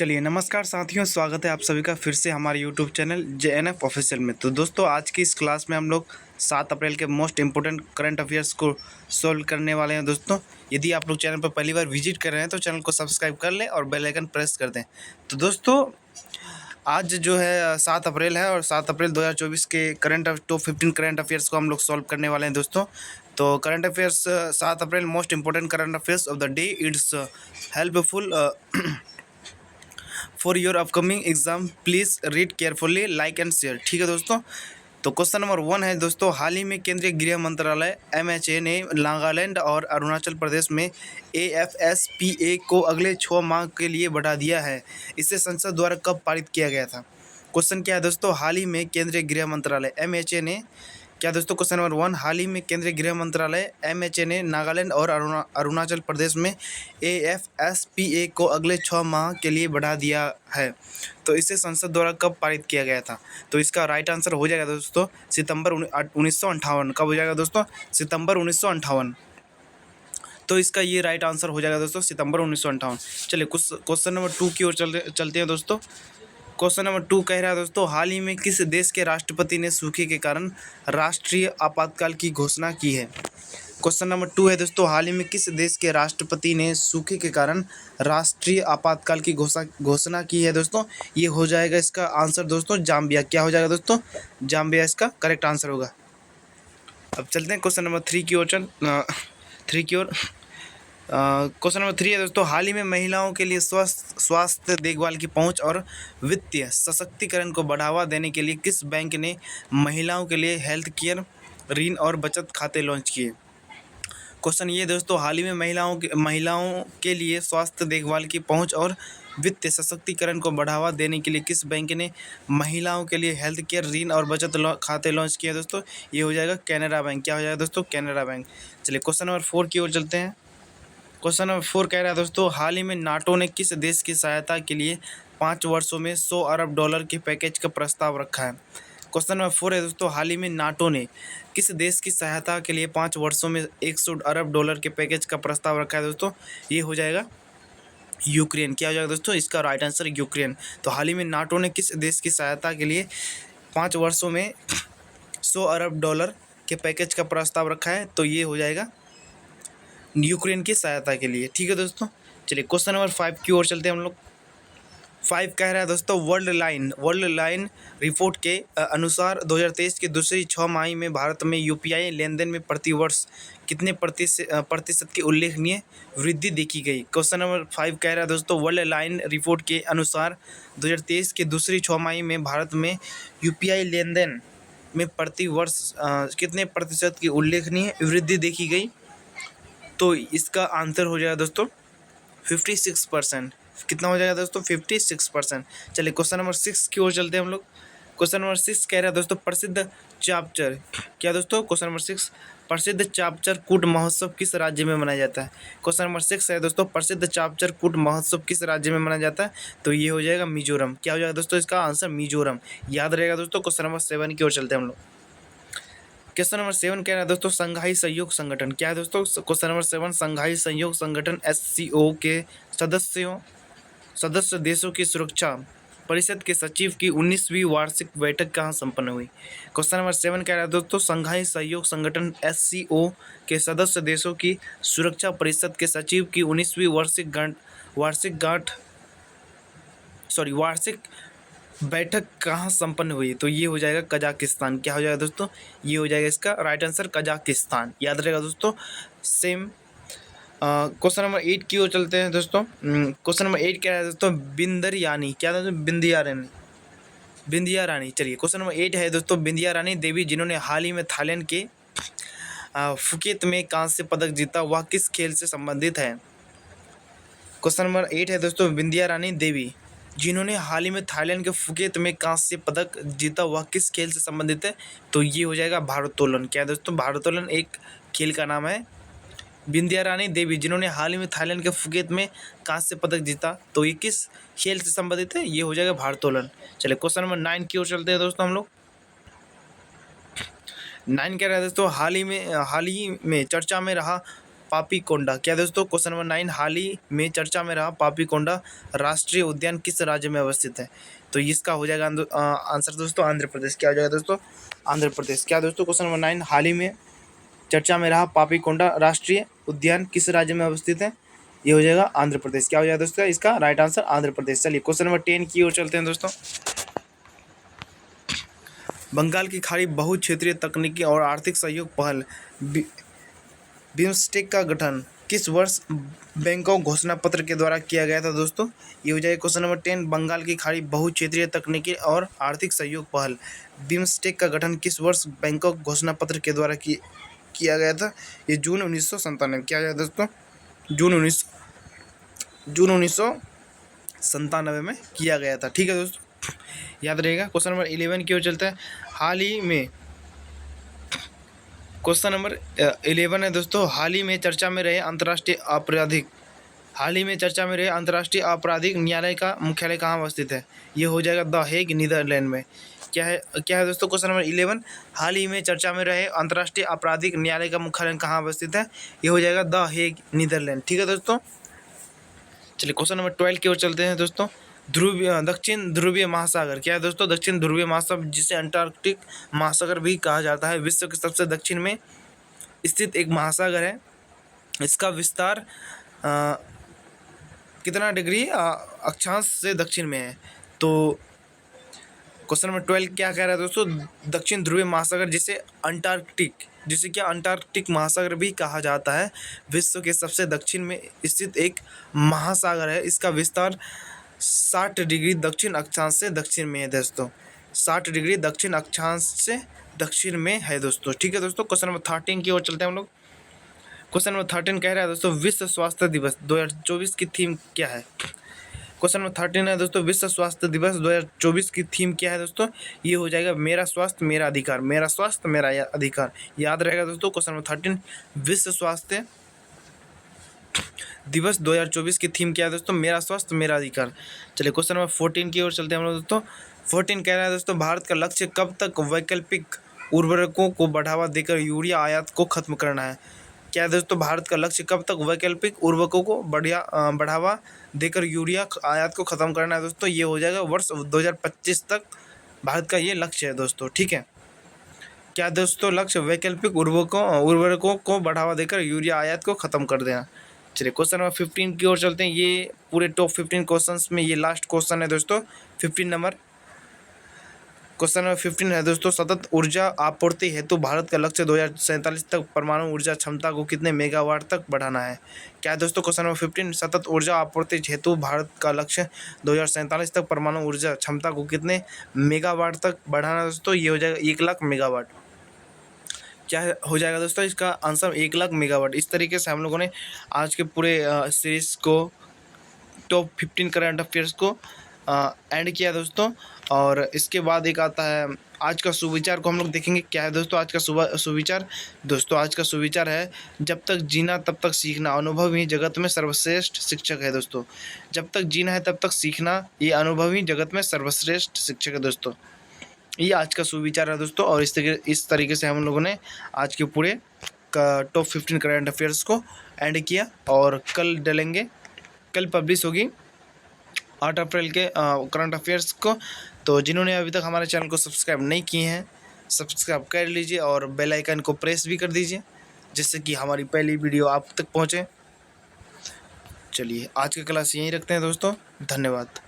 चलिए नमस्कार साथियों, स्वागत है आप सभी का फिर से हमारे यूट्यूब चैनल JNF ऑफिशियल में। तो दोस्तों आज की इस क्लास में हम लोग 7 अप्रैल के मोस्ट इंपोर्टेंट करंट अफेयर्स को सॉल्व करने वाले हैं। दोस्तों यदि आप लोग चैनल पर पहली बार विजिट कर रहे हैं तो चैनल को सब्सक्राइब कर लें और बेल आइकन प्रेस कर दें। तो दोस्तों आज जो है 7 अप्रैल है और 7 अप्रैल 2024 के टॉप 15 करंट अफेयर्स को हम लोग सॉल्व करने वाले हैं। दोस्तों तो current affairs 7 April most important current affairs of the day it's helpful for your upcoming exam, please read carefully, like and share. ठीक है दोस्तों, तो क्वेश्चन नंबर 1 है दोस्तों, हाल ही में केंद्रीय गृह मंत्रालय MHA ने नागालैंड और अरुणाचल प्रदेश में AFSPA को अगले 6 माह के लिए बढ़ा दिया है। इसे संसद द्वारा कब पारित किया गया था? क्वेश्चन क्या है दोस्तों, हाल ही में केंद्रीय गृह मंत्रालय MHA ने क्या दोस्तों, क्वेश्चन नंबर 1, हाल ही में केंद्रीय गृह मंत्रालय MHA ने नागालैंड और अरुणाचल प्रदेश में AFSPA को अगले 6 माह के लिए बढ़ा दिया है। तो इसे संसद द्वारा कब पारित किया गया था? तो इसका राइट आंसर हो जाएगा दोस्तों सितंबर 1958। कब हो जाएगा दोस्तों? सितंबर 1958। तो इसका ये राइट आंसर हो जाएगा दोस्तों सितंबर 1958। चलिए क्वेश्चन नंबर 2 की ओर चलते हैं दोस्तों। क्वेश्चन नंबर 2 कह रहा है दोस्तों, हाल ही में किस देश के राष्ट्रपति ने सूखे के कारण राष्ट्रीय आपातकाल की घोषणा की है? क्वेश्चन नंबर 2 है दोस्तों, हाल ही में किस देश के राष्ट्रपति ने सूखे के कारण राष्ट्रीय आपातकाल की घोषणा की है? दोस्तों ये हो जाएगा इसका आंसर दोस्तों जाम्बिया। क्या हो जाएगा दोस्तों? जाम्बिया इसका करेक्ट आंसर होगा। अब चलते हैं क्वेश्चन नंबर 3 की ओर। क्वेश्चन नंबर 3 है दोस्तों, हाल ही में महिलाओं के लिए स्वास्थ्य देखभाल की पहुंच और वित्तीय सशक्तिकरण को बढ़ावा देने के लिए किस बैंक ने महिलाओं के लिए हेल्थ केयर ऋण और बचत खाते लॉन्च किए? क्वेश्चन ये दोस्तों, हाल ही में महिलाओं के लिए स्वास्थ्य देखभाल की पहुंच और वित्तीय सशक्तिकरण को बढ़ावा देने के लिए किस बैंक ने महिलाओं के लिए हेल्थ केयर ऋण और बचत खाते लॉन्च किया दोस्तों? ये हो जाएगा कैनरा बैंक। क्या हो जाएगा दोस्तों? कैनरा बैंक। चलिए क्वेश्चन नंबर 4 की ओर चलते हैं। क्वेश्चन नंबर 4 कह रहा है दोस्तों, हाल ही में नाटो ने किस देश की सहायता के लिए 5 वर्षों में $100 अरब के पैकेज का प्रस्ताव रखा है? क्वेश्चन नंबर 4 है दोस्तों, हाल ही में नाटो ने किस देश की सहायता के लिए 5 वर्षों में $100 अरब के पैकेज का प्रस्ताव रखा है? दोस्तों ये हो जाएगा यूक्रेन। क्या हो जाएगा दोस्तों? इसका राइट आंसर यूक्रेन। तो हाल ही में नाटो ने किस देश की सहायता के लिए 5 वर्षों में $100 अरब के पैकेज का प्रस्ताव रखा है? तो ये हो जाएगा यूक्रेन की सहायता के लिए। ठीक है दोस्तों, चलिए क्वेश्चन नंबर 5 की ओर चलते हैं हम लोग। 5 कह रहा है दोस्तों, वर्ल्ड लाइन रिपोर्ट के अनुसार 2023 की दूसरी 6 माही में भारत में UPI लेनदेन में प्रति वर्ष कितने प्रतिशत की उल्लेखनीय वृद्धि देखी गई? क्वेश्चन नंबर 5 कह रहा है दोस्तों, वर्ल्ड लाइन रिपोर्ट के अनुसार 2023 की दूसरी 6 माही में भारत में UPI लेनदेन में प्रति वर्ष कितने प्रतिशत की उल्लेखनीय वृद्धि देखी गई? तो इसका आंसर हो जाएगा दोस्तों 56%। कितना हो जाएगा दोस्तों? 56%। चलिए क्वेश्चन नंबर 6 की ओर चलते हैं हम लोग। क्वेश्चन नंबर 6 कह रहा है दोस्तों, प्रसिद्ध चापचर क्या दोस्तों? क्वेश्चन नंबर 6, प्रसिद्ध चापचर कूट महोत्सव किस राज्य में मनाया जाता है? क्वेश्चन नंबर 6 है दोस्तों, प्रसिद्ध चापचर कूट महोत्सव किस राज्य में मनाया जाता है? तो ये हो जाएगा मिजोरम। क्या हो जाएगा दोस्तों? इसका आंसर मिजोरम। याद रहेगा दोस्तों। क्वेश्चन नंबर 7 की ओर चलते हैं हम लोग। क्वेश्चन नंबर 7 कह रहा है दोस्तों, संघाई सहयोग संगठन क्या है दोस्तों? क्वेश्चन नंबर 7, संघाई सहयोग संगठन SCO के सदस्य देशों की सुरक्षा परिषद के सचिव की 19वीं वार्षिक बैठक कहाँ संपन्न हुई? क्वेश्चन नंबर 7 कह रहा है दोस्तों, संघाई सहयोग संगठन SCO के सदस्य देशों की सुरक्षा परिषद के सचिव की 19वीं वार्षिक बैठक कहाँ संपन्न हुई? तो ये हो जाएगा कजाकिस्तान। क्या हो जाएगा दोस्तों? ये हो जाएगा इसका राइट आंसर कजाकिस्तान। याद रहेगा दोस्तों। सेम क्वेश्चन नंबर 8 की ओर चलते हैं दोस्तों। क्वेश्चन नंबर 8 क्या है दोस्तों, बिंदरयानी क्या था? बिंदिया रानी। चलिए क्वेश्चन नंबर 8 है दोस्तों, बिंदिया रानी देवी जिन्होंने हाल ही में थाईलैंड के फुकेत में कांस्य पदक जीता, वह किस खेल से संबंधित है? क्वेश्चन नंबर 8 है दोस्तों, बिंदिया रानी देवी जिन्होंने हाल ही में थाईलैंड के फुकेत में कांस्य पदक जीता, वह किस खेल से संबंधित है? तो ये हो जाएगा भारोत्तोलन। क्या है दोस्तों? भारोत्तोलन एक खेल का नाम है। बिंदिया रानी देवी जिन्होंने हाल ही में थाईलैंड के फुकेत में कांस्य पदक जीता, तो ये किस खेल से संबंधित है? ये हो जाएगा भारोत्तोलन। चलिए क्वेश्चन नंबर 9 की ओर चलते हैं दोस्तों हम लोग। 9 कह रहा है दोस्तों, हाल ही में चर्चा में रहा पापीकोंडा, क्या दोस्तों क्वेश्चन नंबर 9, हाल ही में चर्चा में रहा पापीकोंडा राष्ट्रीय उद्यान किस राज्य में अवस्थित है? तो इसका हो जाएगा आंसर दोस्तों आंध्र प्रदेश। क्या हो जाएगा दोस्तों? आंध्र प्रदेश। क्या दोस्तों क्वेश्चन नंबर 9, हाल ही में चर्चा में रहा पापीकोंडा राष्ट्रीय उद्यान किस राज्य में अवस्थित है? ये हो जाएगा आंध्र प्रदेश। क्या हो जाएगा दोस्तों? इसका राइट आंसर आंध्र प्रदेश। चलिए क्वेश्चन नंबर 10 की ओर चलते हैं दोस्तों। बंगाल की खाड़ी बहुक्षेत्रीय तकनीकी और आर्थिक सहयोग पहल बिम्स्टेक का गठन किस वर्ष बैंकॉक घोषणा पत्र के द्वारा किया गया था दोस्तों? ये हो जाएगा क्वेश्चन नंबर 10, बंगाल की खाड़ी बहुक्षेत्रीय तकनीकी और आर्थिक सहयोग पहल बिम्स्टेक का गठन किस वर्ष बैंकॉक घोषणा पत्र के द्वारा किया गया था? ये जून 1997। क्या है दोस्तों? जून 1997 में किया गया था। ठीक है दोस्तों, याद रहेगा। क्वेश्चन नंबर 11 की ओर चलते हैं। हाल ही में क्वेश्चन नंबर 11 है दोस्तों, हाल ही में चर्चा में रहे अंतर्राष्ट्रीय आपराधिक न्यायालय का मुख्यालय कहाँ अवस्थित है? ये हो जाएगा द हेग, नीदरलैंड में। क्या है दोस्तों? क्वेश्चन नंबर 11, हाल ही में चर्चा में रहे अंतर्राष्ट्रीय आपराधिक न्यायालय का मुख्यालय कहाँ अवस्थित है? ये हो जाएगा द हेग, नीदरलैंड। ठीक है दोस्तों, चलिए क्वेश्चन नंबर 12 की ओर चलते हैं दोस्तों। दक्षिण ध्रुवीय महासागर, क्या है दोस्तों? दक्षिण ध्रुवीय महासागर, जिसे अंटार्कटिक महासागर भी कहा जाता है, विश्व के सबसे दक्षिण में स्थित एक महासागर है। इसका विस्तार कितना डिग्री अक्षांश से दक्षिण में है? तो क्वेश्चन नंबर 12 क्या कह रहा है दोस्तों? दक्षिण ध्रुवीय महासागर, जिसे क्या अंटार्कटिक महासागर भी कहा जाता है, विश्व के सबसे दक्षिण में स्थित एक महासागर है। इसका विस्तार 60 डिग्री दक्षिण अक्षांश से दक्षिण में है दोस्तों। 60 डिग्री दक्षिण अक्षांश से दक्षिण में है दोस्तों। ठीक है दोस्तों, क्वेश्चन नंबर 13 की ओर चलते हैं हम लोग। क्वेश्चन नंबर 13 कह रहा है दोस्तों, विश्व स्वास्थ्य दिवस 2024 की थीम क्या है? क्वेश्चन नंबर 13 है दोस्तों, विश्व स्वास्थ्य दिवस 2024 की थीम क्या है दोस्तों? ये हो जाएगा मेरा स्वास्थ्य मेरा अधिकार। मेरा स्वास्थ्य मेरा अधिकार, याद रहेगा दोस्तों। क्वेश्चन नंबर 13, विश्व स्वास्थ्य दिवस 2024 की थीम क्या है दोस्तों? मेरा स्वास्थ्य मेरा अधिकार। चलिए क्वेश्चन नंबर 14 की ओर चलते हैं हम लोग दोस्तों। 14 कह रहा है दोस्तों, भारत का लक्ष्य कब तक वैकल्पिक उर्वरकों को बढ़ावा देकर यूरिया आयात को खत्म करना है? क्या है दोस्तों? भारत का लक्ष्य कब तक वैकल्पिक उर्वरकों को बढ़ावा देकर यूरिया आयात को खत्म करना है दोस्तों? ये हो जाएगा वर्ष 2025 तक भारत का ये लक्ष्य है दोस्तों। ठीक है, क्या दोस्तों? लक्ष्य वैकल्पिक उर्वरकों को बढ़ावा देकर यूरिया आयात को खत्म कर देना। चलिए क्वेश्चन नंबर 15 की ओर चलते हैं। ये पूरे टॉप 15 क्वेश्चंस में ये लास्ट क्वेश्चन है दोस्तों। 15 नंबर क्वेश्चन नंबर 15 है दोस्तों, सतत ऊर्जा आपूर्ति हेतु भारत का लक्ष्य 2047 तक परमाणु ऊर्जा क्षमता को कितने मेगावाट तक बढ़ाना है? क्या है दोस्तों? क्वेश्चन नंबर 15, सतत ऊर्जा आपूर्ति हेतु भारत का लक्ष्य 2047 तक परमाणु ऊर्जा क्षमता को कितने मेगावाट तक बढ़ाना है दोस्तों? ये हो जाएगा 1 लाख मेगावाट। क्या हो जाएगा दोस्तों? इसका आंसर 1 लाख मेगावाट। इस तरीके से हम लोगों ने आज के पूरे सीरीज को टॉप 15 करंट अफेयर्स को एंड किया दोस्तों। और इसके बाद एक आता है आज का सुविचार को हम लोग देखेंगे। क्या है दोस्तों आज का सुविचार? दोस्तों आज का सुविचार है, जब तक जीना तब तक सीखना, अनुभव ही जगत में सर्वश्रेष्ठ शिक्षक है दोस्तों। जब तक जीना है तब तक सीखना, ये अनुभव ही जगत में सर्वश्रेष्ठ शिक्षक है दोस्तों। ये आज का सुविचार है दोस्तों। और इस तरीके से हम लोगों ने आज के पूरे टॉप 15 करंट अफेयर्स को एंड किया। और कल डलेंगे, कल पब्लिश होगी 8 अप्रैल के करंट अफेयर्स को। तो जिन्होंने अभी तक हमारे चैनल को सब्सक्राइब नहीं किए हैं, सब्सक्राइब कर लीजिए और बेल आइकन को प्रेस भी कर दीजिए, जिससे कि हमारी पहली वीडियो आप तक पहुंचे। चलिए आज का क्लास यहीं रखते हैं दोस्तों, धन्यवाद।